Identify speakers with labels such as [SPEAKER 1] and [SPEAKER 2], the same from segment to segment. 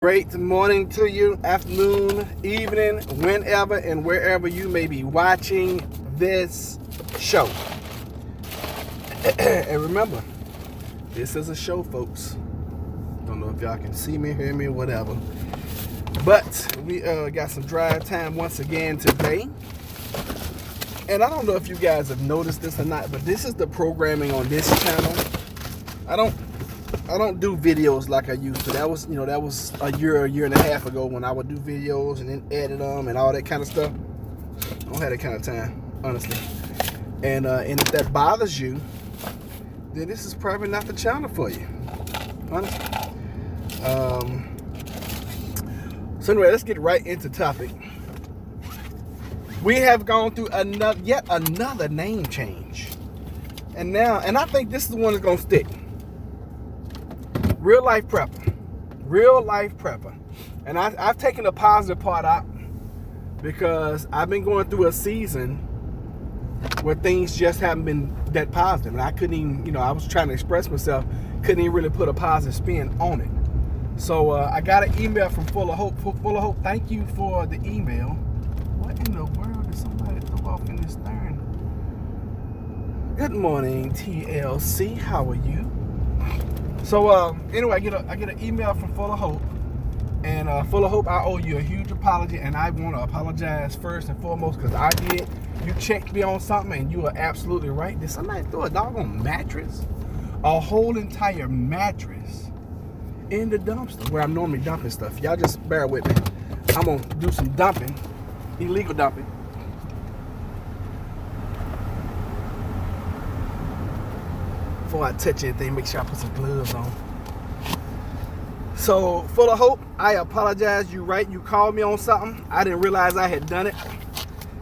[SPEAKER 1] Great morning to you, afternoon, evening, whenever and wherever you may be watching this show. And remember, this is a show, folks. Don't know if y'all can see me, hear me, whatever. But we got some drive time once again today. And I don't know if you guys have noticed this or not, but this is the programming on this channel. I don't do videos like I used to. That was a year and a half ago when I would do videos and then edit them and all that kind of stuff. I don't have that kind of time, honestly. And if that bothers you, then this is probably not the channel for you, honestly. So anyway, let's get right into the topic. We have gone through yet another name change, and I think this is the one that's gonna stick. Real life prepper, and I've taken the positive part out because I've been going through a season where things just haven't been that positive, and I couldn't even, I was trying to express myself, couldn't even really put a positive spin on it. So I got an email from Full of Hope. Full of Hope, thank you for the email. What in the world did somebody throw off in this thing? Good morning, TLC. How are you? So anyway, I get an email from Full of Hope, and Full of Hope, I owe you a huge apology, and I want to apologize first and foremost because I did. You checked me on something, and you are absolutely right. Did somebody throw a doggone mattress, a whole entire mattress, in the dumpster where I'm normally dumping stuff? Y'all just bear with me. I'm gonna do some dumping, illegal dumping. Before I touch anything, make sure I put some gloves on. So, Full of Hope, I apologize. You right, you called me on something. I didn't realize I had done it.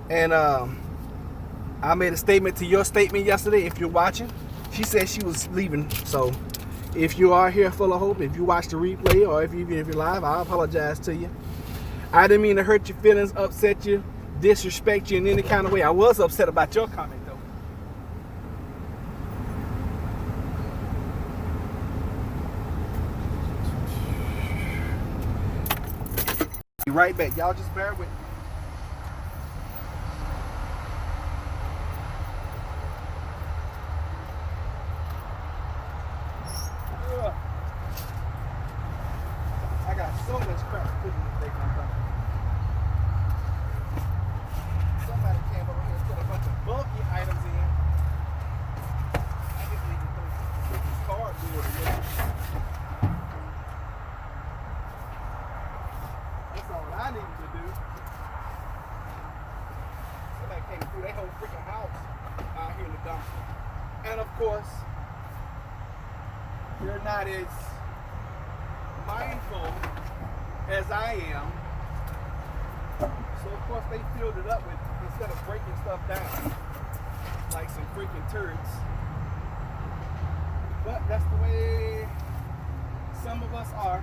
[SPEAKER 1] And I made a statement to your statement yesterday, if you're watching. She said she was leaving. So, if you are here, Full of Hope, if you watch the replay, or even if you're live, I apologize to you. I didn't mean to hurt your feelings, upset you, disrespect you in any kind of way. I was upset about your comment, though. Be right back. Y'all just bear with me. I got so much crap to put in this thing. Somebody came over here and put a bunch of bulky items in. I just need to put this cardboard in there. That's all I needed to do. Somebody came through their whole freaking house out here in the dumpster. And of course, you're not as mindful as I am. So of course they filled it up with, instead of breaking stuff down like some freaking turds. But that's the way some of us are.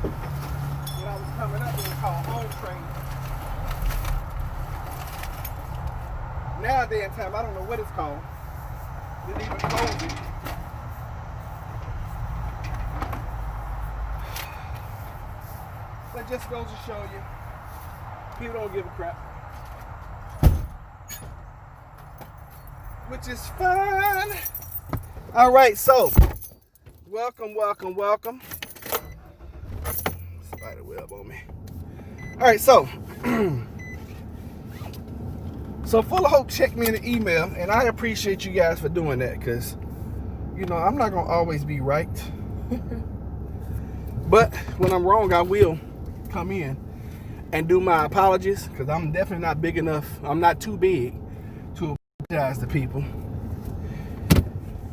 [SPEAKER 1] When I was coming up, it was called home training. Nowadays in time, I don't know what it's called. Didn't even close it. That just goes to show you, people don't give a crap. Which is fine. All right, so welcome. Spider web on me. All right, so Full of Hope checked me in the email, and I appreciate you guys for doing that, because I'm not gonna always be right. But when I'm wrong, I will come in and do my apologies, because I'm definitely not big enough. I'm not too big to apologize to people.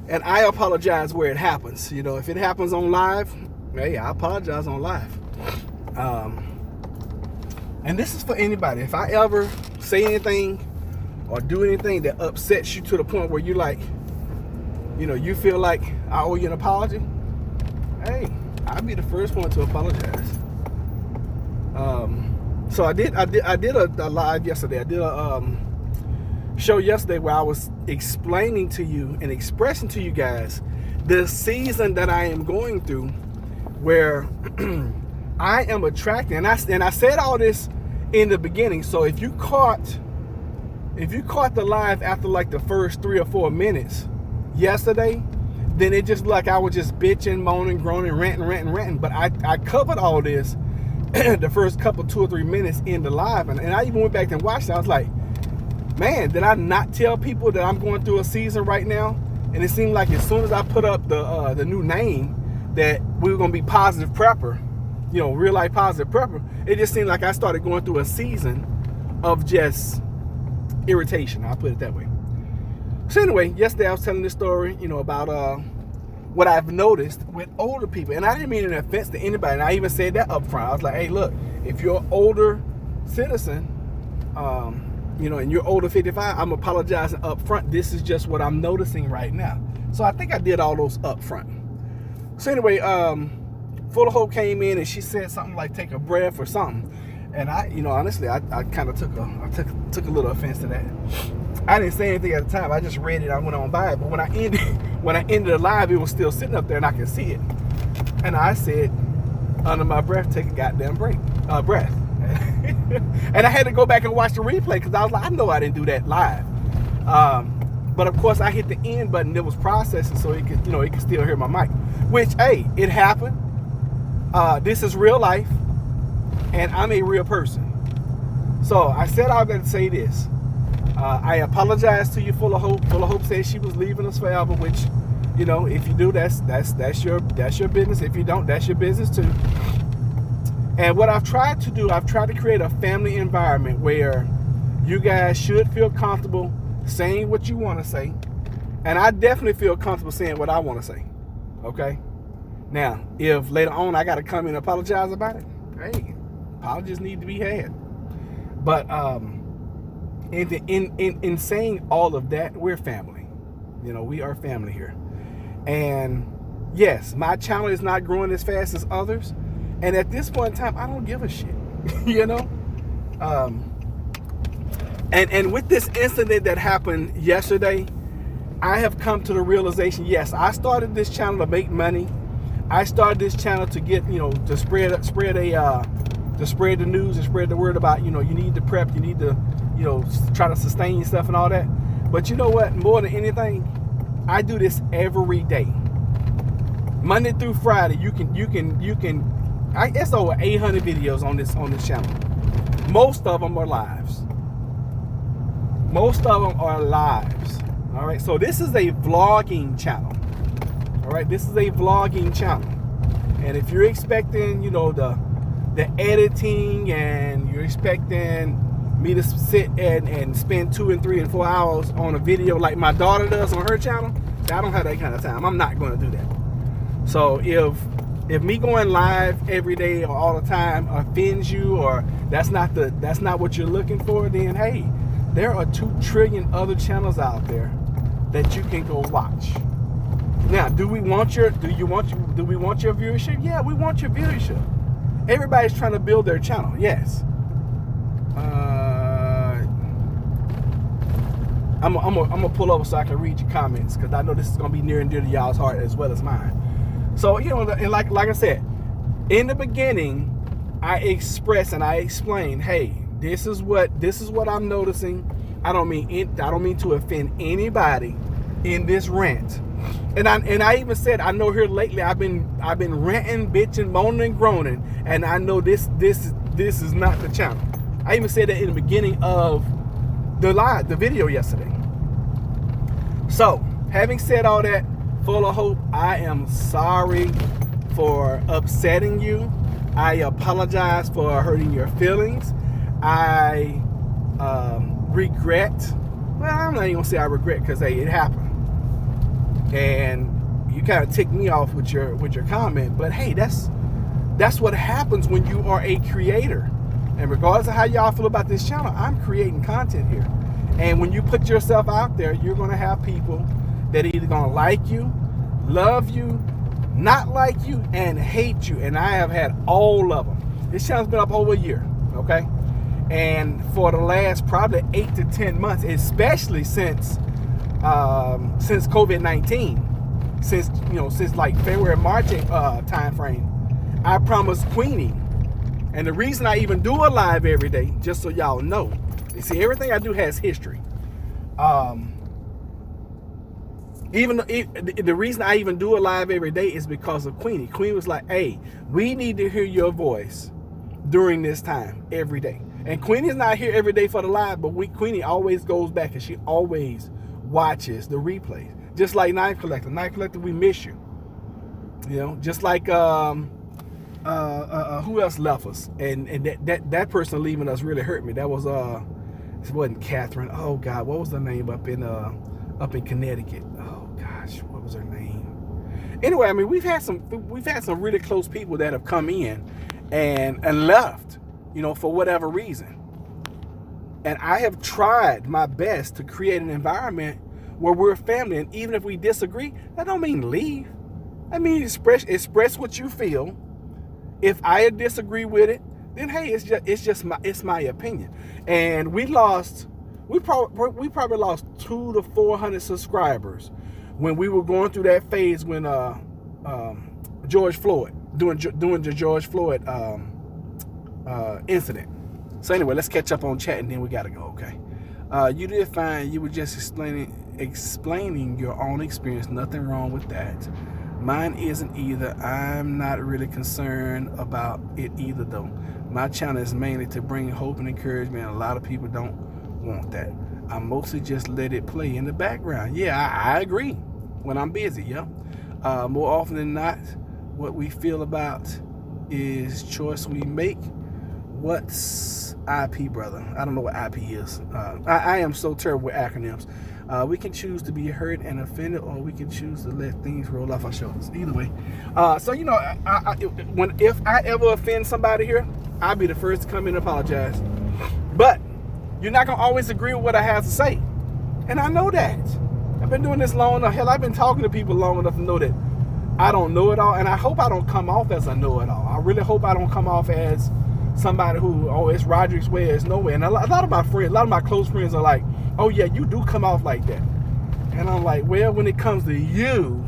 [SPEAKER 1] And I apologize where it happens. If it happens on live, hey, I apologize on live. And this is for anybody. If I ever say anything or do anything that upsets you to the point where you you feel like I owe you an apology, hey, I'll be the first one to apologize. So I did a live yesterday. I did a show yesterday where I was explaining to you and expressing to you guys the season that I am going through, where I am attracted, and I said all this in the beginning. So if you caught the live after like the first 3 or 4 minutes yesterday, then it just like I was just bitching, moaning, groaning, ranting. But I covered all this the first couple 2 or 3 minutes in the live, and I even went back and watched it. I was like, man, did I not tell people that I'm going through a season right now? And it seemed like as soon as I put up the new name that we were gonna be positive prepper, real life positive prepper, it just seemed like I started going through a season of just irritation. I'll put it that way. So anyway, yesterday I was telling this story, about what I've noticed with older people, and I didn't mean an offense to anybody. And I even said that up front. I was like, hey, look, if you're an older citizen, and you're older 55, I'm apologizing up front. This is just what I'm noticing right now. So I think I did all those up front. So anyway, Full of Hope came in and she said something like take a breath or something. And I, honestly, I kind of took a little offense to that. I didn't say anything at the time. I just read it. I went on by it. But when I ended the live, it was still sitting up there and I could see it. And I said, under my breath, take a goddamn breath. And I had to go back and watch the replay because I was like, I know I didn't do that live. But of course, I hit the end button. It was processing, so it could still hear my mic. Which, hey, it happened. This is real life, and I'm a real person. So I said all that to say this. I apologize to you, Full of Hope. Full of Hope said she was leaving us forever, which, if you do, that's your business. If you don't, that's your business too. And what I've tried to do, I've tried to create a family environment where you guys should feel comfortable saying what you want to say. And I definitely feel comfortable saying what I want to say. Okay? Now, if later on I got to come and apologize about it, hey, apologies need to be had. But in saying all of that, we're family. We are family here. And yes, my channel is not growing as fast as others. And at this point in time, I don't give a shit, And with this incident that happened yesterday, I have come to the realization, yes, I started this channel to make money. I started this channel to get, to spread the news and spread the word about, you need to prep, you need to, try to sustain yourself and all that. But you know what? More than anything, I do this every day. Monday through Friday, it's over 800 videos on this channel. Most of them are lives. All right, so this is a vlogging channel. All right, this is a vlogging channel. And if you're expecting, the editing, and you're expecting me to sit and spend 2 and 3 and 4 hours on a video like my daughter does on her channel, I don't have that kind of time. I'm not going to do that. So if me going live every day or all the time offends you, or that's not what you're looking for, then hey, there are 2 trillion other channels out there that you can go watch. Now, do we want your viewership? Yeah, we want your viewership. Everybody's trying to build their channel. Yes. I'm gonna pull over so I can read your comments, because I know this is gonna be near and dear to y'all's heart as well as mine. So, and like I said, in the beginning, I expressed and I explained, hey, this is what I'm noticing. I don't mean to offend anybody in this rant. And I even said, I know here lately I've been ranting, bitching, moaning, and groaning, and I know this is not the channel. I even said that in the beginning of the video yesterday. So, having said all that, Full of Hope, I am sorry for upsetting you. I apologize for hurting your feelings. I regret. Well, I'm not even gonna say I regret, because hey, it happened, and you kind of ticked me off with your comment. But hey, that's what happens when you are a creator. And regardless of how y'all feel about this channel, I'm creating content here. And when you put yourself out there, you're gonna have people that are either gonna like you, love you, not like you, and hate you. And I have had all of them. This channel's been up over a year, okay? And for the last probably 8 to 10 months, especially since COVID-19, since like February, March time frame, I promised Queenie. And the reason I even do a live every day, just so y'all know, you see, everything I do has history. Even the reason I even do a live every day is because of Queenie. Queenie was like, hey, we need to hear your voice during this time every day. And Queenie's not here every day for the live, but Queenie always goes back and she always watches the replays. Just like Knife Collector. Knife Collector, we miss you. You know, just like who else left us? And that person leaving us really hurt me. That was it wasn't Catherine. Oh God, what was the name up in Connecticut? Oh gosh, what was her name? Anyway, I mean, we've had some really close people that have come in and left, you know, for whatever reason. And I have tried my best to create an environment where we're a family, and even if we disagree, that don't mean leave. I mean, express what you feel. If I disagree with it, then hey, it's my opinion. And we probably lost 200 to 400 subscribers when we were going through that phase when George Floyd doing the George Floyd incident. So anyway, let's catch up on chat and then we gotta go. Okay, you did fine. You were just explaining your own experience. Nothing wrong with that. Mine isn't either. I'm not really concerned about it either, though. My channel is mainly to bring hope and encouragement. A lot of people don't want that. I mostly just let it play in the background. Yeah, I agree. When I'm busy, yeah. More often than not, what we feel about is choice we make. What's IP, brother? I don't know what IP is. I am so terrible with acronyms. We can choose to be hurt and offended, or we can choose to let things roll off our shoulders. Either way. So, you know, if I ever offend somebody here, I'll be the first to come in and apologize. But you're not going to always agree with what I have to say. And I know that. I've been doing this long enough. Hell, I've been talking to people long enough to know that I don't know it all. And I hope I don't come off as a know-it-all. I really hope I don't come off as somebody who, oh, it's Roderick's way, it's no way. And a lot of my friends, a lot of my close friends are like, oh yeah, you do come off like that. And I'm like, well, when it comes to you,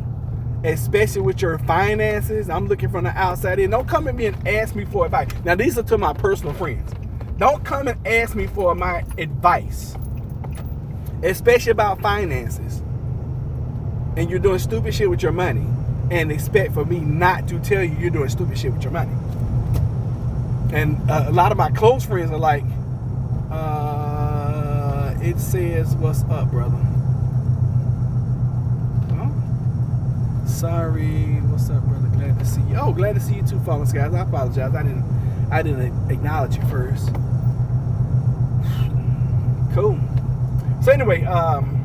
[SPEAKER 1] especially with your finances, I'm looking from the outside in. Don't come at me and ask me for advice. Now, these are to my personal friends. Don't come and ask me for my advice, especially about finances. And you're doing stupid shit with your money and expect for me not to tell you you're doing stupid shit with your money. And a lot of my close friends are like, it says, what's up, brother? Oh, sorry, what's up, brother? Glad to see you. Oh, glad to see you too, Fallen Skies. I apologize. I didn't acknowledge you first. Cool. So anyway, I'm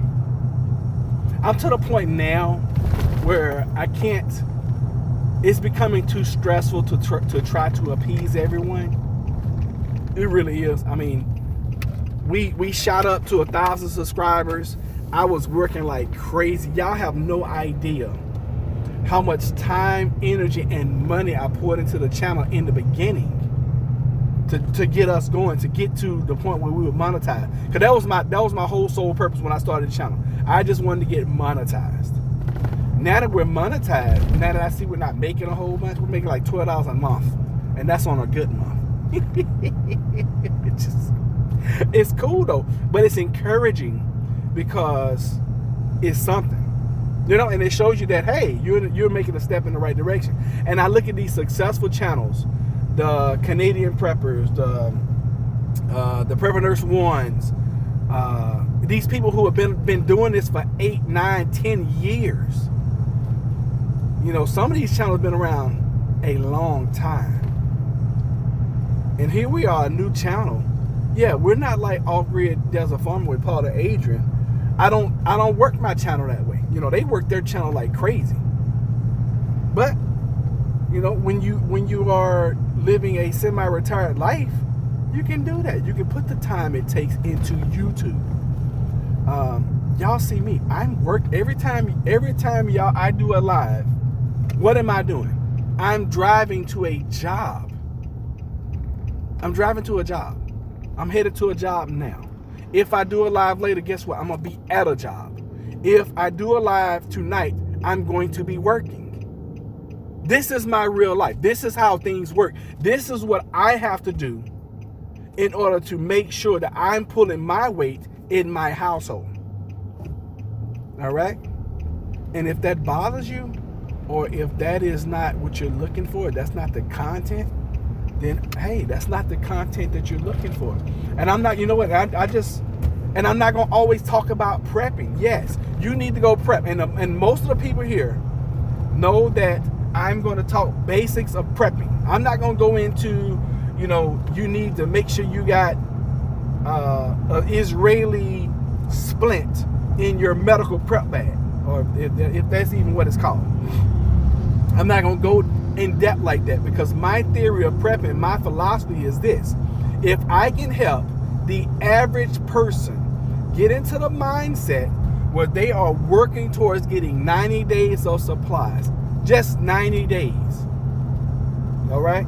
[SPEAKER 1] to the point now where I can't. It's becoming too stressful to try to appease everyone. It really is. I mean, we shot up to 1,000 subscribers. I was working like crazy. Y'all have no idea how much time, energy, and money I poured into the channel in the beginning to get us going, to get to the point where we would monetize. Because that was my whole sole purpose when I started the channel. I just wanted to get monetized. Now that we're monetized, now that I see we're not making a whole bunch, we're making like $12 a month. And that's on a good month. It's cool though, but it's encouraging because it's something. You know, and it shows you that, hey, you're making a step in the right direction. And I look at these successful channels, the Canadian Preppers, the Prepper Nurse Ones, these people who have been doing this for 8, 9, 10 years. You know, some of these channels have been around a long time. And here we are, a new channel. Yeah, we're not like Off-Grid Desert Farmer with Paul and Adrian. I don't work my channel that way. You know, they work their channel like crazy. But, you know, when you are living a semi-retired life, you can do that. You can put the time it takes into YouTube. Y'all see me. I'm worked every time y'all I do a live. What am I doing? I'm driving to a job. I'm driving to a job. I'm headed to a job now. If I do a live later, guess what? I'm going to be at a job. If I do a live tonight, I'm going to be working. This is my real life. This is how things work. This is what I have to do in order to make sure that I'm pulling my weight in my household. All right? And if that bothers you, or if that is not what you're looking for, that's not the content, then hey, that's not the content that you're looking for. And I'm not, you know what, and I'm not gonna always talk about prepping. Yes, you need to go prep. And most of the people here know that I'm gonna talk basics of prepping. I'm not gonna go into, you need to make sure you got an Israeli splint in your medical prep bag, or if that's even what it's called. I'm not going to go in depth like that, because my theory of prepping, my philosophy is this. If I can help the average person get into the mindset where they are working towards getting 90 days of supplies, just 90 days, all right?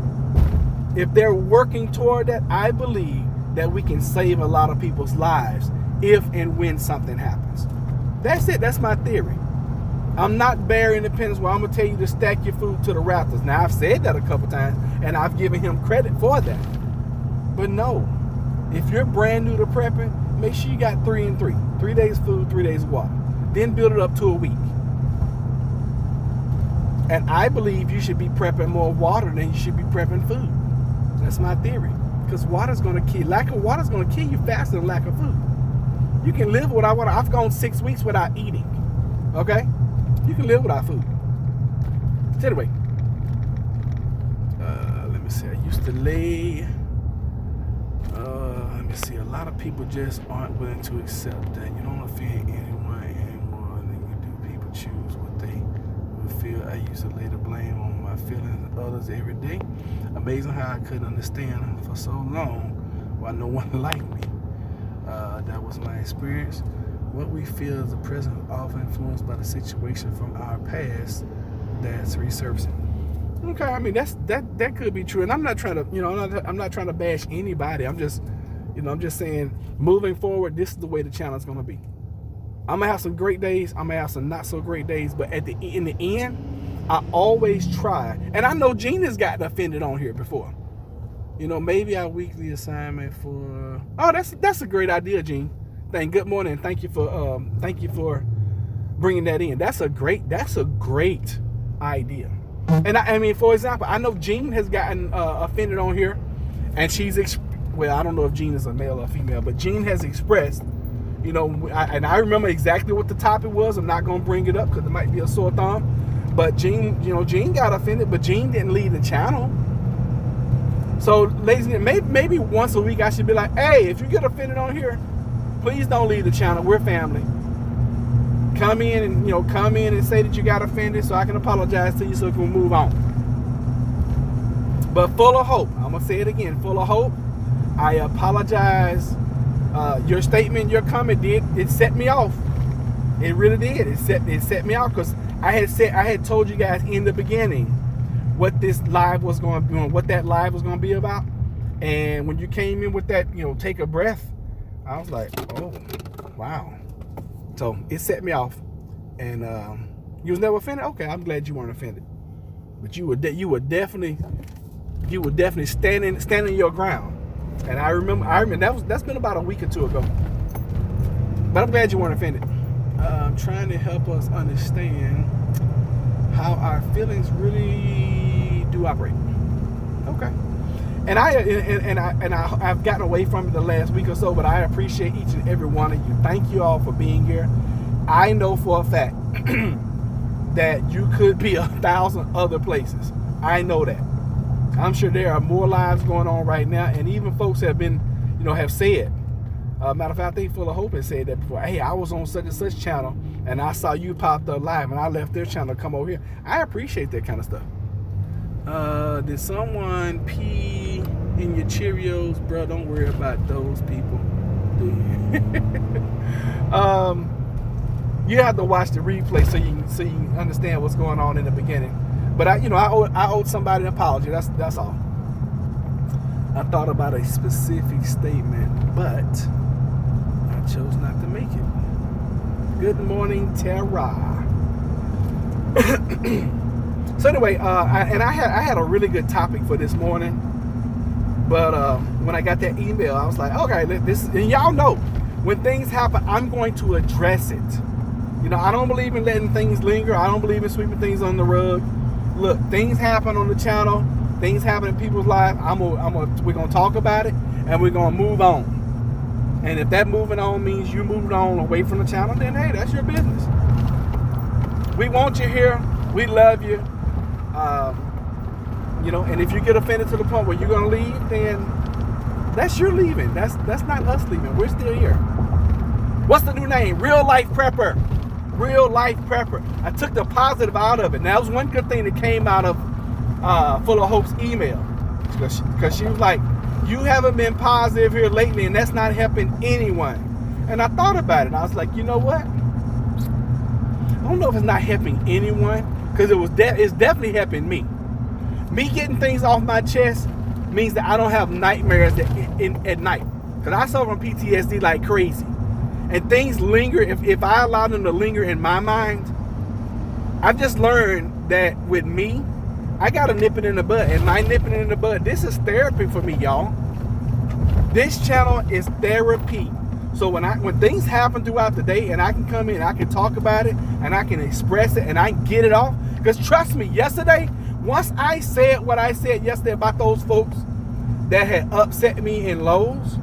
[SPEAKER 1] If they're working toward that, I believe that we can save a lot of people's lives if and when something happens. That's it. That's my theory. I'm not Barry Independence where I'm going to tell you to stack your food to the rafters. Now, I've said that a couple times, and I've given him credit for that. But no, if you're brand new to prepping, make sure you got 3 and 3. 3 days food, 3 days water. Then build it up to a week. And I believe you should be prepping more water than you should be prepping food. That's my theory. Because water's going to kill. Lack of water's going to kill you faster than lack of food. You can live without water. I've gone 6 weeks without eating. Okay? You can live without food. So anyway, let me see. I used to lay. Let me see. A lot of people just aren't willing to accept that you don't offend anyone anymore than you do people choose what they would feel. I used to lay the blame on my feelings and others every day. Amazing how I couldn't understand for so long why no one liked me. That was my experience. What we feel is the present, often influenced by the situation from our past that's resurfacing. Okay, I mean that could be true, and I'm not trying to, I'm not trying to bash anybody. I'm just saying, moving forward, this is the way the channel is going to be. I'm gonna have some great days. I'm gonna have some not so great days, but in the end, I always try. And I know Gina's gotten offended on here before. Maybe our weekly assignment for. Oh, that's a great idea, Gene. Good morning. Thank you for bringing that in. That's a great idea. And I mean, for example, I know Jean has gotten offended on here, and I don't know if Jean is a male or female, but Jean has expressed, and I remember exactly what the topic was. I'm not going to bring it up because it might be a sore thumb. But Jean got offended, but Jean didn't leave the channel. So, ladies and gentlemen, maybe once a week I should be like, hey, if you get offended on here, please don't leave the channel. We're family. Come in and say that you got offended so I can apologize to you so we can move on. But full of hope. I'm going to say it again. Full of hope. I apologize. Your statement, your comment it set me off. It really did. It set me off because I had told you guys in the beginning what this live was going to be, what that live was going to be about. And when you came in with that, take a breath, I was like, oh, wow. So it set me off. And you was never offended? Okay, I'm glad you weren't offended. But you were definitely standing your ground. And I remember that's been about a week or two ago. But I'm glad you weren't offended. I'm trying to help us understand how our feelings really do operate. Okay. And I've gotten away from it the last week or so, but I appreciate each and every one of you. Thank you all for being here. I know for a fact that you could be 1,000 other places. I know that. I'm sure there are more lives going on right now, and even folks have been, have said. Matter of fact, I think Full of Hope has said that before. Hey, I was on such and such channel, and I saw you popped up live, and I left their channel to come over here. I appreciate that kind of stuff. Did someone pee in your Cheerios? Bro, don't worry about those people. Do you? You have to watch the replay so you can understand what's going on in the beginning. But I owed somebody an apology. That's all. I thought about a specific statement, but I chose not to make it. Good morning, Tara. So anyway, I had a really good topic for this morning, but when I got that email, I was like, okay, this, and y'all know, when things happen, I'm going to address it. You know, I don't believe in letting things linger. I don't believe in sweeping things on the rug. Look, things happen on the channel. Things happen in people's lives. We're gonna talk about it, and we're gonna move on. And if that moving on means you moved on away from the channel, then hey, that's your business. We want you here. We love you. You know, and if you get offended to the point where you're gonna leave, then that's your leaving. That's not us leaving. We're still here. What's the new name? Real Life Prepper. Real Life Prepper. I took the positive out of it. Now, that was one good thing that came out of Full of Hope's email, because she was like, you haven't been positive here lately, and that's not helping anyone. And I thought about it, and I was like, you know what? I don't know if it's not helping anyone, because it's definitely helping me. Me getting things off my chest means that I don't have nightmares at night, because I suffer from PTSD like crazy. And things linger, if I allow them to linger in my mind. I've just learned that with me, I gotta nip it in the bud. And my nipping it in the bud, this is therapy for me, y'all. This channel is therapy. So when things happen throughout the day, and I can come in, I can talk about it, and I can express it, and I can get it off. Because trust me, yesterday, once I said what I said yesterday about those folks that had upset me in Lowe's,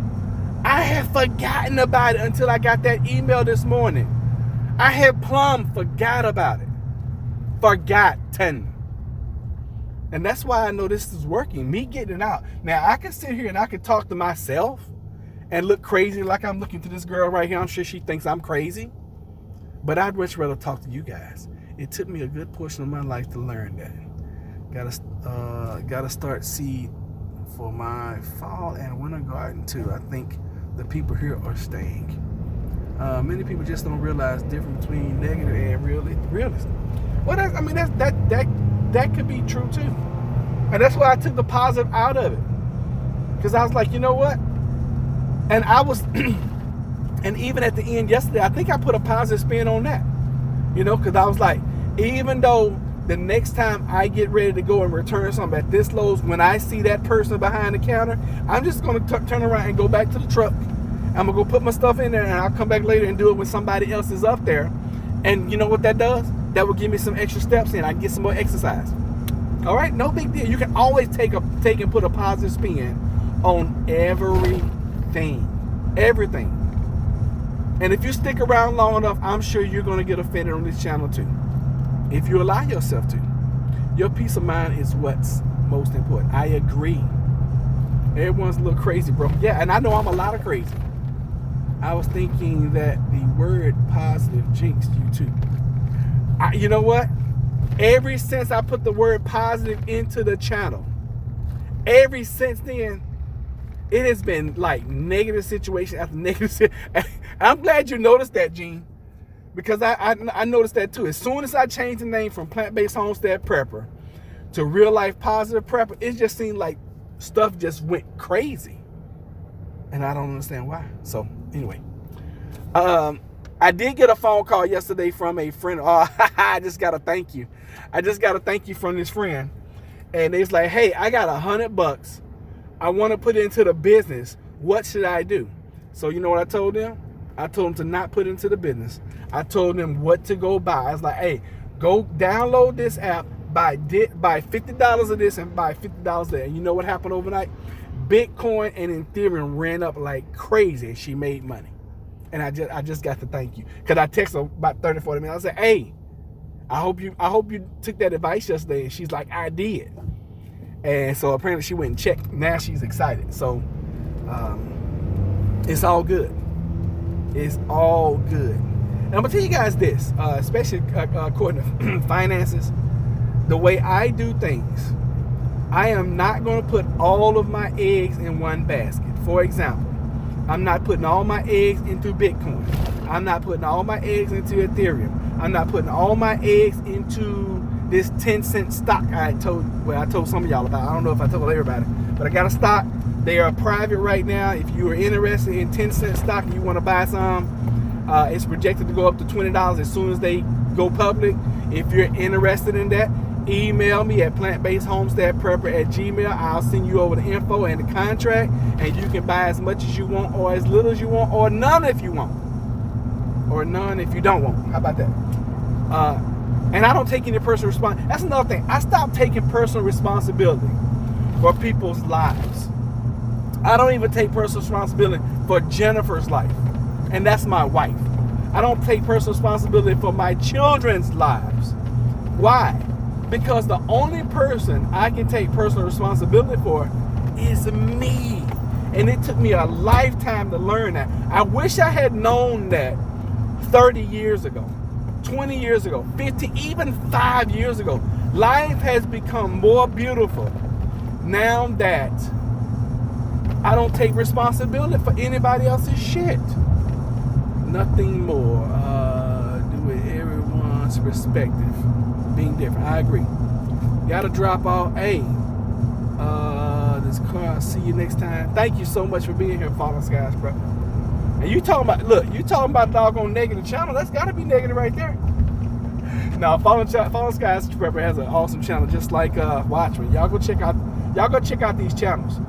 [SPEAKER 1] I had forgotten about it until I got that email this morning. I had plumb forgot about it. Forgotten. And that's why I know this is working. Me getting it out. Now, I can sit here and I can talk to myself and look crazy like I'm looking to this girl right here. I'm sure she thinks I'm crazy. But I'd much rather talk to you guys. It took me a good portion of my life to learn that. Gotta start seed for my fall and winter garden too. I think the people here are staying. Many people just don't realize the difference between negative and realism. Well, that could be true too, and that's why I took the positive out of it, because I was like, you know what? And I was, and even at the end yesterday, I think I put a positive spin on that, you know, because I was like, even though the next time I get ready to go and return something at this Lowe's, when I see that person behind the counter, I'm just going to turn around and go back to the truck. I'm going to go put my stuff in there, and I'll come back later and do it when somebody else is up there. And you know what that does? That will give me some extra steps in. I can get some more exercise. All right? No big deal. You can always take and put a positive spin on everything. Everything. And if you stick around long enough, I'm sure you're going to get offended on this channel too. If you allow yourself to. Your peace of mind is what's most important. I agree. Everyone's a little crazy, bro. Yeah, and I know I'm a lot of crazy. I was thinking that the word positive jinxed you too. You know what? Ever since I put the word positive into the channel, ever since then, it has been like negative situation after negative. I'm glad you noticed that, Gene. Because I noticed that too. As soon as I changed the name from Plant-Based Homestead Prepper to Real Life Positive Prepper, it just seemed like stuff just went crazy. And I don't understand why. So anyway, I did get a phone call yesterday from a friend. I just got to thank you. I just got to thank you from this friend. And it's like, hey, I got $100. I want to put it into the business. What should I do? So you know what I told them? I told them to not put it into the business. I told them what to go buy. I was like, hey, go download this app, buy $50 of this and buy $50 of that. And you know what happened overnight? Bitcoin and Ethereum ran up like crazy, and she made money. And I just got to thank you, because I texted her about 30, 40 minutes. I said, hey, I hope you took that advice yesterday. And she's like, I did. And so apparently she went and checked. Now she's excited. So it's all good. It's all good. And I'm gonna tell you guys this, especially according to finances, the way I do things, I am not gonna put all of my eggs in one basket. For example, I'm not putting all my eggs into Bitcoin. I'm not putting all my eggs into Ethereum. I'm not putting all my eggs into this 10-cent stock I told some of y'all about. I don't know if I told everybody, but I got a stock. They are private right now. If you are interested in 10-cent stock and you want to buy some, it's projected to go up to $20 as soon as they go public. If you're interested in that, email me at plantbasedhomesteadprepper@gmail. I'll send you over the info and the contract, and you can buy as much as you want, or as little as you want, or none if you want, or none if you don't want. How about that? And I don't take any personal responsibility. That's another thing. I stopped taking personal responsibility for people's lives. I don't even take personal responsibility for Jennifer's life, and that's my wife. I don't take personal responsibility for my children's lives. Why? Because the only person I can take personal responsibility for is me. And it took me a lifetime to learn that. I wish I had known that 30 years ago, 20 years ago, 50, even 5 years ago. Life has become more beautiful now that I don't take responsibility for anybody else's shit. Nothing more. Do it everyone's perspective. Being different. I agree. Gotta drop off. Hey, this car. I'll see you next time. Thank you so much for being here, Fallen Skies, bro. And you talking about, look, you talking about doggone negative channel. That's gotta be negative right there. Now, Fallen Skies Prepper has an awesome channel, just like Watchmen. Y'all go check out these channels.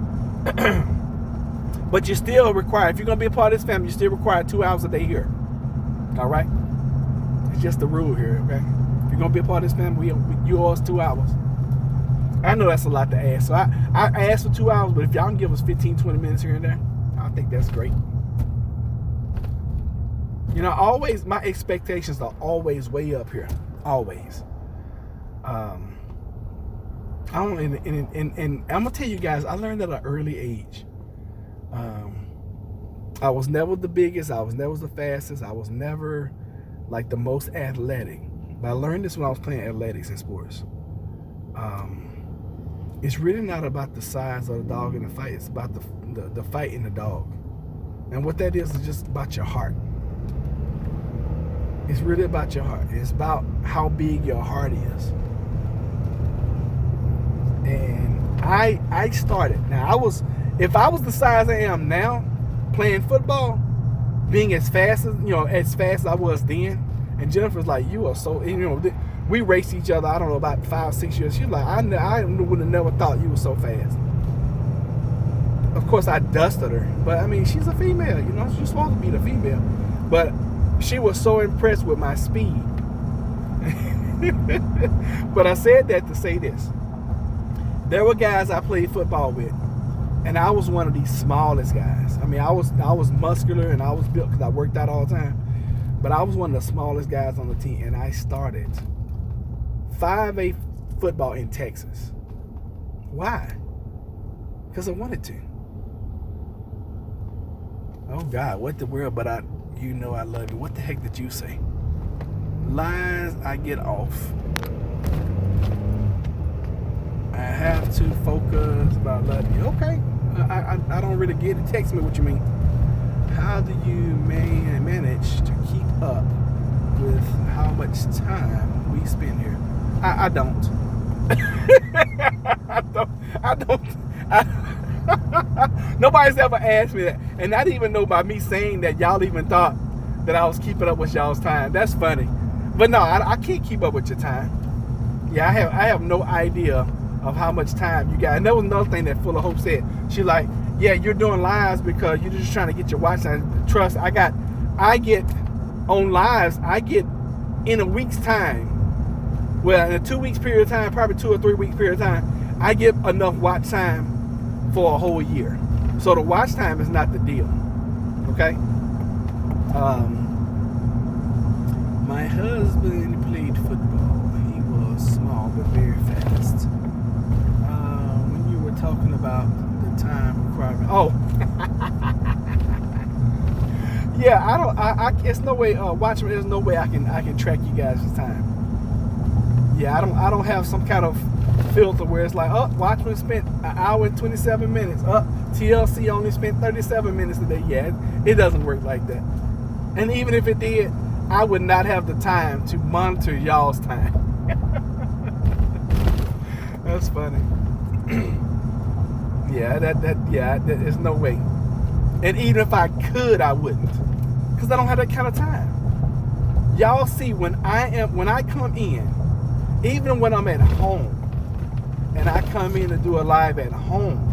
[SPEAKER 1] But you still require, if you're gonna be a part of this family, you still require 2 hours a day here. All right? It's just the rule here, okay? If you're gonna be a part of this family, you owe us 2 hours. I know that's a lot to ask, so I asked for 2 hours, but if y'all can give us 15, 20 minutes here and there, I think that's great. You know, always, my expectations are always way up here. Always. And I'm gonna tell you guys, I learned at an early age. I was never the biggest, I was never the fastest, I was never like the most athletic. But I learned this when I was playing athletics and sports. It's really not about the size of the dog in the fight, it's about the fight in the dog. And what that is just about your heart. It's really about your heart. It's about how big your heart is. And I started. Now, if I was the size I am now, playing football, being as fast as I was then, and Jennifer's like, you are so, we raced each other, I don't know, about 5, 6 years. She's like, I would have never thought you were so fast. Of course, I dusted her, but I mean, she's a female, she's supposed to be the female. But she was so impressed with my speed. But I said that to say this. There were guys I played football with, and I was one of the smallest guys. I mean, I was muscular and I was built because I worked out all the time. But I was one of the smallest guys on the team, and I started 5A football in Texas. Why? Because I wanted to. Oh God, what the world? But I love you. What the heck did you say? Lines, I get off. I have to focus about loving you. Okay, I don't really get it. Text me what you mean. How do you manage to keep up with how much time we spend here? I don't. I don't. Nobody's ever asked me that, and not even know by me saying that y'all even thought that I was keeping up with y'all's time. That's funny, but no, I can't keep up with your time. Yeah, I have no idea of how much time you got. And that was another thing that Full of Hope said. She like, yeah, you're doing lives because you're just trying to get your watch time. Trust, I get on lives, I get in a week's time, well, in a 2 weeks period of time, probably 2 or 3 weeks period of time, I get enough watch time for a whole year. So the watch time is not the deal. Okay? My husband played football. He was small but very fast. When you were talking about the time requirement, yeah, it's no way. Watchmen, there's no way I can track you guys' time. Yeah, I don't have some kind of filter where it's like, Watchmen spent 1 hour and 27 minutes. TLC only spent 37 minutes a day. Yeah, it doesn't work like that. And even if it did, I would not have the time to monitor y'all's time. That's funny. There's no way. And even if I could, I wouldn't. Because I don't have that kind of time. Y'all see when I come in, even when I'm at home, and I come in to do a live at home,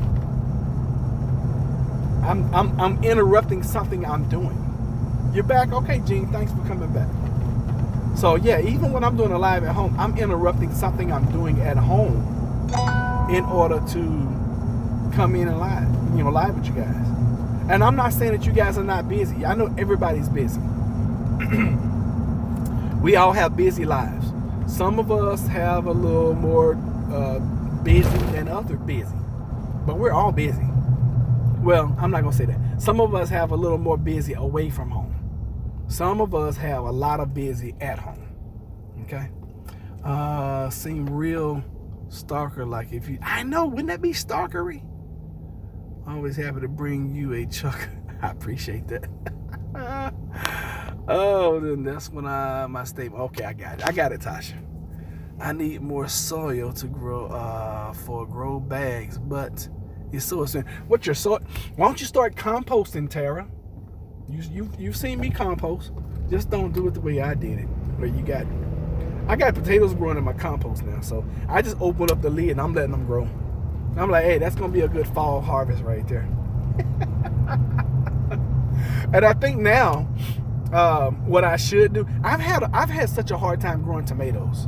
[SPEAKER 1] I'm interrupting something I'm doing. You're back? Okay, Gene, thanks for coming back. So yeah, even when I'm doing a live at home, I'm interrupting something I'm doing at home in order to come in and live with you guys. And I'm not saying that you guys are not busy. I know everybody's busy. We all have busy lives. Some of us have a little more busy than others busy, but we're all busy. Well, I'm not gonna say that. Some of us have a little more busy away from home. Some of us have a lot of busy at home. Okay? Seem real stalker like if you. I know, wouldn't that be stalkery? Always happy to bring you a chuck. I appreciate that. Oh, then that's when my statement. Okay, I got it, Tasha. I need more soil to grow for grow bags, but it's so expensive. What's your soil? Why don't you start composting, Tara? You've seen me compost. Just don't do it the way I did it. Where you got, I got potatoes growing in my compost now, so I just open up the lid and I'm letting them grow. I'm like, hey, that's gonna be a good fall harvest right there. And I think now, what I should do, I've had such a hard time growing tomatoes.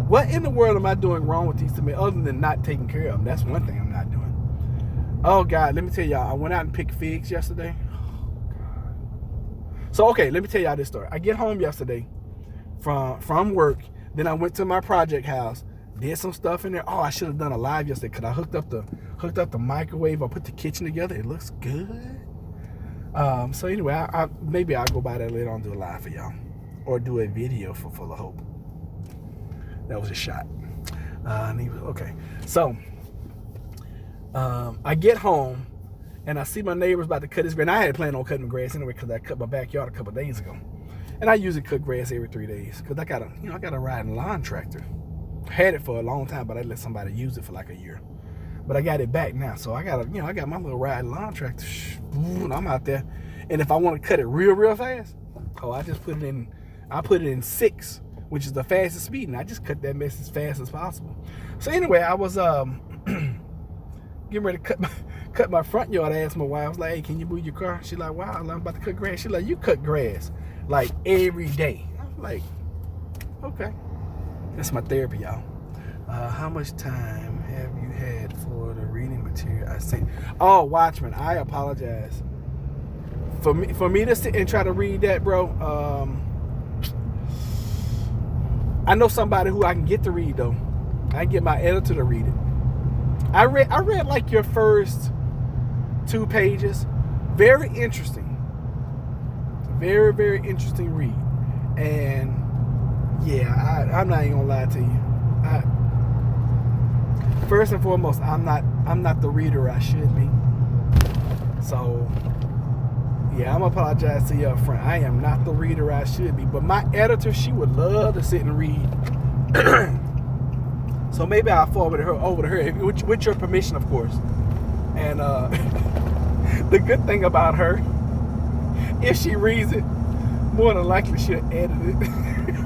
[SPEAKER 1] What in the world am I doing wrong with these tomatoes other than not taking care of them? That's one thing I'm not doing. Oh God, let me tell y'all, I went out and picked figs yesterday. So okay, let me tell y'all this story. I get home yesterday from work, then I went to my project house, did some stuff in there. Oh, I should have done a live yesterday because I hooked up the microwave. I put the kitchen together. It looks good. So anyway, I maybe I'll go by that later on and do a live for y'all, or do a video for Full of Hope. That was a shot. Okay, so I get home and I see my neighbors about to cut his grass. And I had planned on cutting the grass anyway because I cut my backyard a couple of days ago, and I usually cut grass every 3 days because I got a riding lawn tractor. Had it for a long time, but I let somebody use it for like a year. But I got it back now, so I got my little riding lawn tractor. And I'm out there, and if I want to cut it real fast, I just put it in. I put it in 6, which is the fastest speed, and I just cut that mess as fast as possible. So anyway, I was getting ready to cut my front yard. I asked my wife, I was like, hey, can you move your car? She's like, wow, I'm about to cut grass. She's like, you cut grass like every day. I'm like, okay. That's my therapy, y'all. How much time have you had for the reading material I sent? Oh, Watchman, I apologize. For me to sit and try to read that, bro, I know somebody who I can get to read, though. I can get my editor to read it. I read like your first 2 pages. Very interesting. Very, very interesting read. And yeah, I'm not even gonna lie to you. First and foremost, I'm not the reader I should be. So yeah, I'm gonna apologize to you up front. I am not the reader I should be. But my editor, she would love to sit and read. So maybe I'll forward her over to her with your permission, of course. And the good thing about her, if she reads it, more than likely she'll edit it.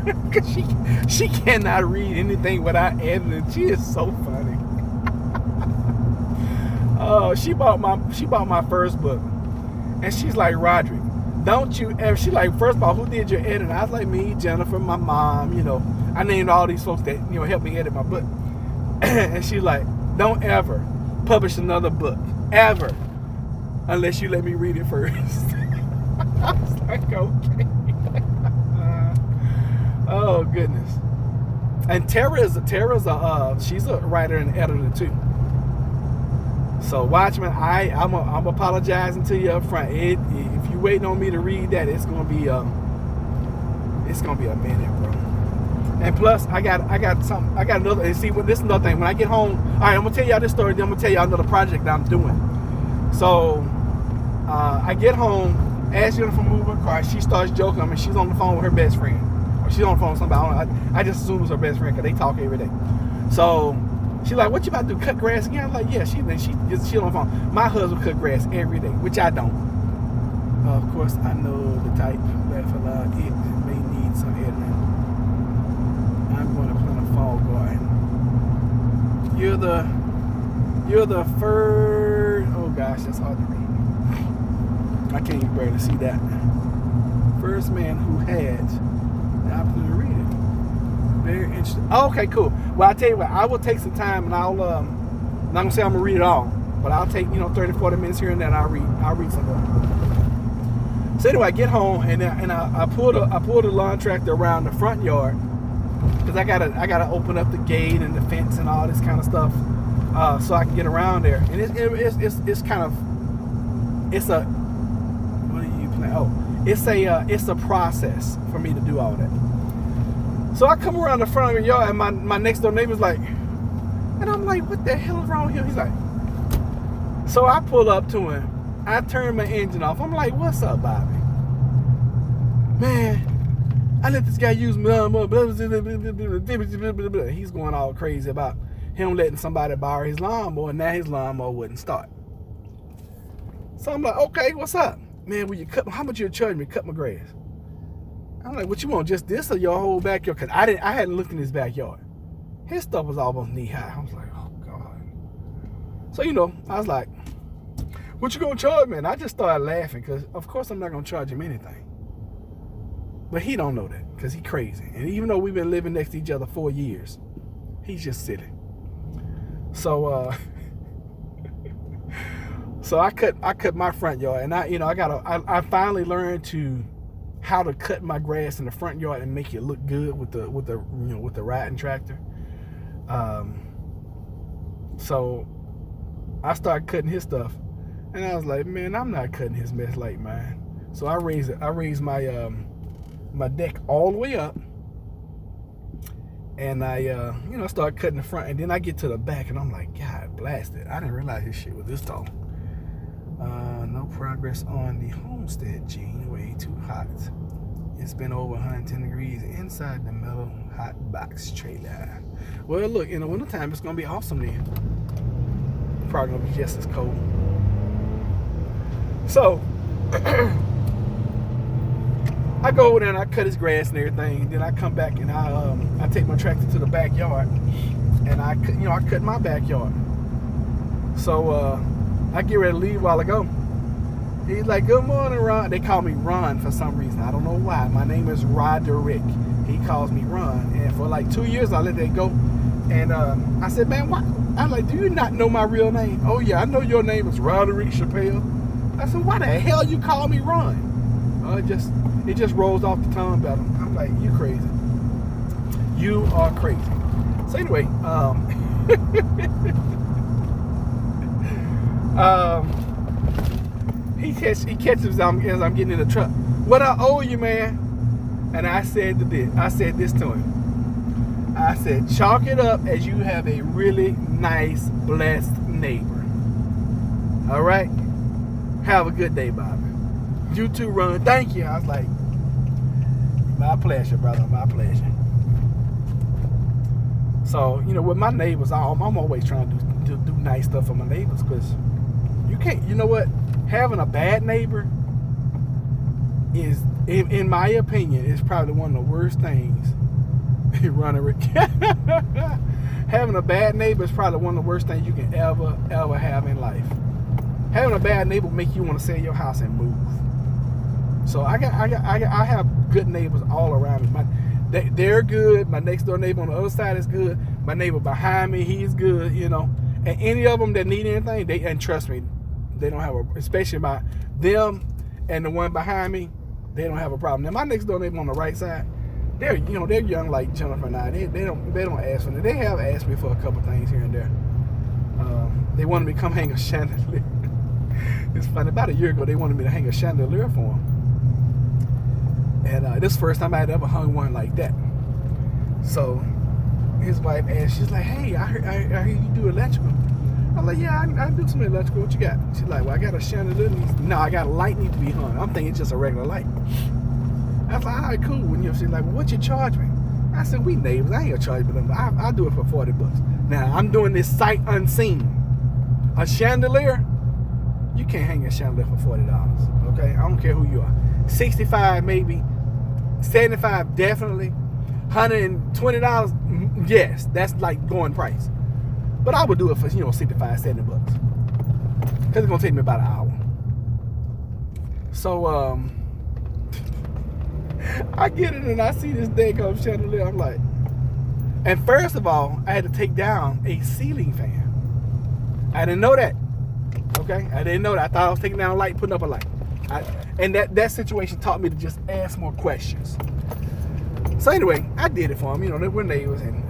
[SPEAKER 1] Because she cannot read anything without editing. She is so funny. She bought my first book, and she's like, Roderick, don't you ever? She like, first of all, who did your editing? I was like, me, Jennifer, my mom. I named all these folks that helped me edit my book. And she's like, don't ever publish another book ever unless you let me read it first. I was like, okay. Oh goodness. And Tara's she's a writer and editor too. So Watchman, I'm apologizing to you up front. If you waiting on me to read that, it's gonna be a minute, bro. And plus, I got another. And see, this is another thing. When I get home, all right, I'm gonna tell y'all this story. Then I'm gonna tell y'all another project that I'm doing. So I get home, ask Jennifer to move her car. She starts joking. I mean, she's on the phone with her best friend. She's on the phone with somebody. I just assume it's her best friend because they talk every day. So she's like, what you about to do, cut grass again? I'm like, yeah, she on the phone. My husband cut grass every day, which I don't. Of course, I know the type, laugh aloud, it may need some editing. I'm going to plant a fall garden. You're the first. Oh gosh, that's hard to read. I can't even barely see that. First man who had the opportunity to read it. Very interesting. Oh, okay, cool. Well, I tell you what, I will take some time, and I'm not gonna say I'm gonna read it all, but I'll take 30, 40 minutes here and there. And I'll read some more. So anyway, I get home and I pull the lawn tractor around the front yard because I gotta open up the gate and the fence and all this kind of stuff so I can get around there. And it's a what do you play? Oh, it's a process for me to do all that. So I come around the front of the yard and my next door neighbor's like, and I'm like, what the hell is wrong with him? He's like, so I pull up to him. I turn my engine off. I'm like, what's up, Bobby? Man, I let this guy use my lawnmower. He's going all crazy about him letting somebody borrow his lawnmower, and now his lawnmower wouldn't start. So I'm like, okay, what's up? Man, will you how much you charge me to cut my grass? I'm like, what you want, just this or your whole backyard? Because I hadn't looked in his backyard. His stuff was almost knee high. I was like, oh, God. So, I was like, what you gonna charge me? And I just started laughing because, of course, I'm not gonna charge him anything. But he don't know that because he crazy. And even though we've been living next to each other 4 years, he's just silly. So, so I cut my front yard, and I finally learned how to cut my grass in the front yard and make it look good with the riding tractor. So I started cutting his stuff, and I was like, man, I'm not cutting his mess like mine. So I raised my my deck all the way up, and I started cutting the front, and then I get to the back, and I'm like, God blast it, I didn't realize this shit was this tall. No progress on the homestead, Gene. Way too hot. It's been over 110 degrees inside the metal hot box trailer. Well, look, in the wintertime, it's going to be awesome then. Probably going to be just as cold. So, I go over there and I cut his grass and everything. Then I come back and I take my tractor to the backyard. And I cut my backyard. So, I get ready to leave a while ago. He's like, good morning, Ron. They call me Ron for some reason. I don't know why. My name is Roderick. He calls me Ron. And for like 2 years, I let that go. And I said, man, why? I'm like, do you not know my real name? Oh, yeah, I know your name is Roderick Chappelle. I said, why the hell you call me Ron? It just rolls off the tongue better. I'm like, you crazy. You are crazy. So anyway, he catches as I'm getting in the truck. What I owe you, man? And I said this to him. I said, chalk it up as you have a really nice, blessed neighbor. All right? Have a good day, Bobby. You too, Ron. Thank you. I was like, my pleasure, brother. My pleasure. So, with my neighbors, I'm always trying to do nice stuff for my neighbors because you can't, having a bad neighbor is, in my opinion, is probably one of the worst things. Having a bad neighbor is probably one of the worst things you can ever have in life. Having a bad neighbor make you want to sell your house and move. So I have good neighbors all around me. They're good. My next door neighbor on the other side is good. My neighbor behind me, he's good. And any of them that need anything, and trust me, they don't have especially about them and the one behind me, they don't have a problem. Now my next door neighbor on the right side, they're young like Jennifer and I. They don't ask for it. They have asked me for a couple things here and there. They wanted me to come hang a chandelier. It's funny. About a year ago, they wanted me to hang a chandelier for them. And this is the first time I had ever hung one like that. So his wife asked, she's like, hey, I hear you do electrical. I'm like, yeah, I do some electrical. What you got? She's like, well, I got a chandelier. No, I got a light need to be hung. I'm thinking it's just a regular light. I was like, all right, cool. And she's like, well, what you charge me? I said, we neighbors. I ain't gonna charge you them. I'll do it for $40. Now, I'm doing this sight unseen. A chandelier, you can't hang a chandelier for $40. Okay? I don't care who you are. 65 maybe. $75 definitely. $120, yes, that's like going price. But I would do it for, $65, $70. Because it's gonna take me about an hour. So I get it and I see this daggone chandelier. I'm like, and first of all, I had to take down a ceiling fan. I didn't know that. Okay, I didn't know that. I thought I was taking down a light, putting up a light. And that situation taught me to just ask more questions. So anyway, I did it for him. They were neighbors, and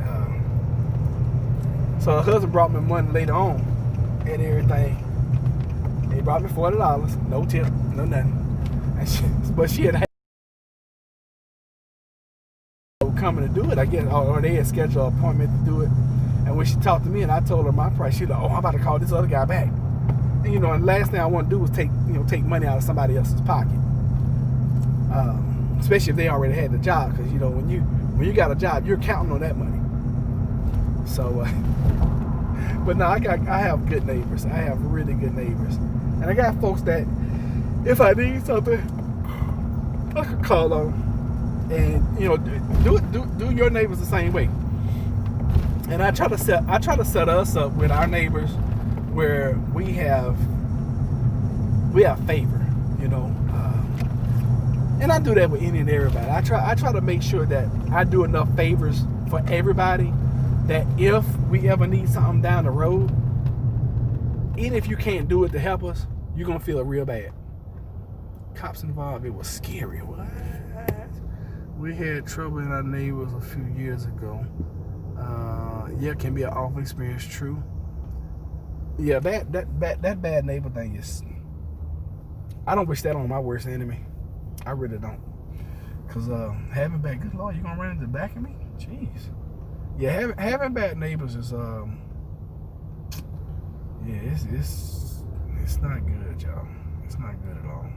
[SPEAKER 1] so her husband brought me money later on and everything. He brought me $40, no tip, no nothing. But she had coming to do it, I guess, or they had scheduled an appointment to do it. And when she talked to me and I told her my price, she was like, "Oh, I'm about to call this other guy back." And and the last thing I want to do is take money out of somebody else's pocket, especially if they already had the job. Because when you got a job, you're counting on that money. So, but no, I have good neighbors. I have really good neighbors, and I got folks that if I need something, I could call on. And do your neighbors the same way. And I try to set us up with our neighbors where we have favor, and I do that with any and everybody. I try to make sure that I do enough favors for everybody that if we ever need something down the road, even if you can't do it to help us, you're gonna feel it real bad. Cops involved, it was scary. What? We had trouble in our neighbors a few years ago. Yeah, it can be an awful experience, true. Yeah, that bad neighbor thing is, I don't wish that on my worst enemy. I really don't. Because having bad, good Lord, you gonna run into the back of me? Jeez. Yeah, having bad neighbors is, it's not good, y'all. It's not good at all.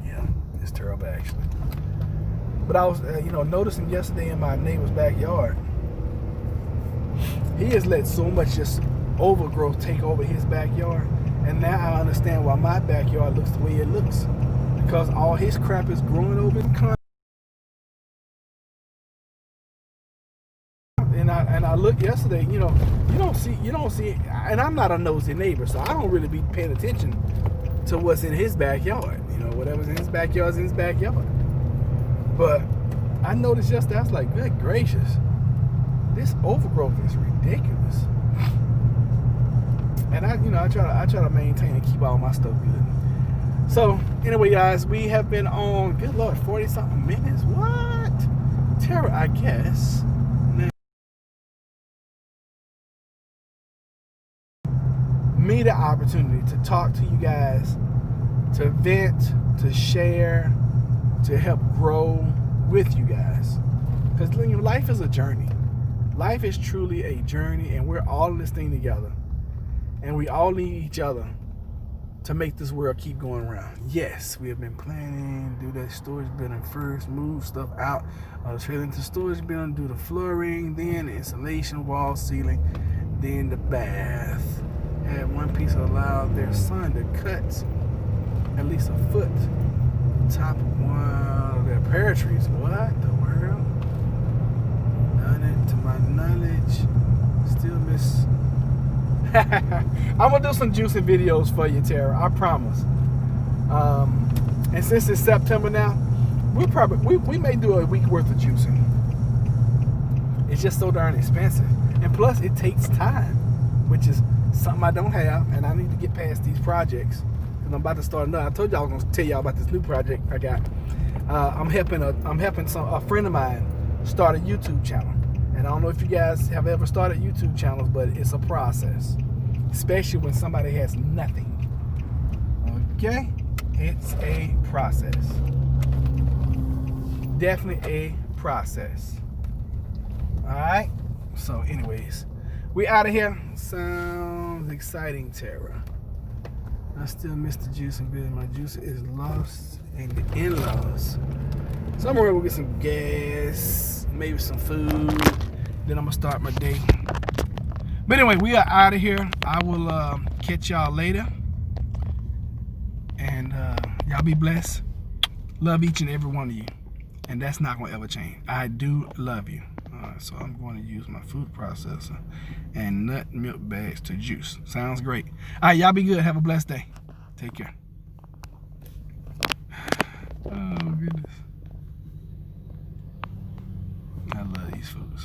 [SPEAKER 1] Yeah, it's terrible actually. But I was, noticing yesterday in my neighbor's backyard, he has let so much just overgrowth take over his backyard, and now I understand why my backyard looks the way it looks, because all his crap is growing over in the And I looked yesterday, you don't see, and I'm not a nosy neighbor, so I don't really be paying attention to what's in his backyard. Whatever's in his backyard is in his backyard. But I noticed yesterday, I was like, good gracious, this overgrowth is ridiculous. And I try to maintain and keep all my stuff good. So anyway, guys, we have been on, good Lord, 40 something minutes. What? Tara, I guess. Me the opportunity to talk to you guys, to vent, to share, to help grow with you guys. Because life is a journey. Life is truly a journey, and we're all in this thing together. And we all need each other to make this world keep going around. Yes, we have been planning, do that storage building first, move stuff out, trailer into storage building, do the flooring, then the insulation, wall, ceiling, then the bath. Had one piece allowed their son to cut at least a foot top of one of their pear trees. What the world? Done it to my knowledge. Still miss. I'm gonna do some juicing videos for you, Tara. I promise. And since it's September now, we may do a week worth of juicing. It's just so darn expensive, and plus it takes time, which is something I don't have, and I need to get past these projects. Cause I'm about to start another. I told y'all I was gonna tell y'all about this new project I got. I'm helping a friend of mine start a YouTube channel, and I don't know if you guys have ever started YouTube channels, but it's a process, especially when somebody has nothing. Okay, it's a process. Definitely a process. All right. So, anyways, we out of here. Sounds exciting, Tara. I still miss the juice and good. My juice is lost in the in-laws. So I'm gonna go get some gas, maybe some food. Then I'm gonna start my day. But anyway, we are out of here. I will catch y'all later. And y'all be blessed. Love each and every one of you. And that's not going to ever change. I do love you. So I'm going to use my food processor and nut milk bags to juice. Sounds great. All right, y'all be good. Have a blessed day. Take care. Oh, goodness. I love these foods.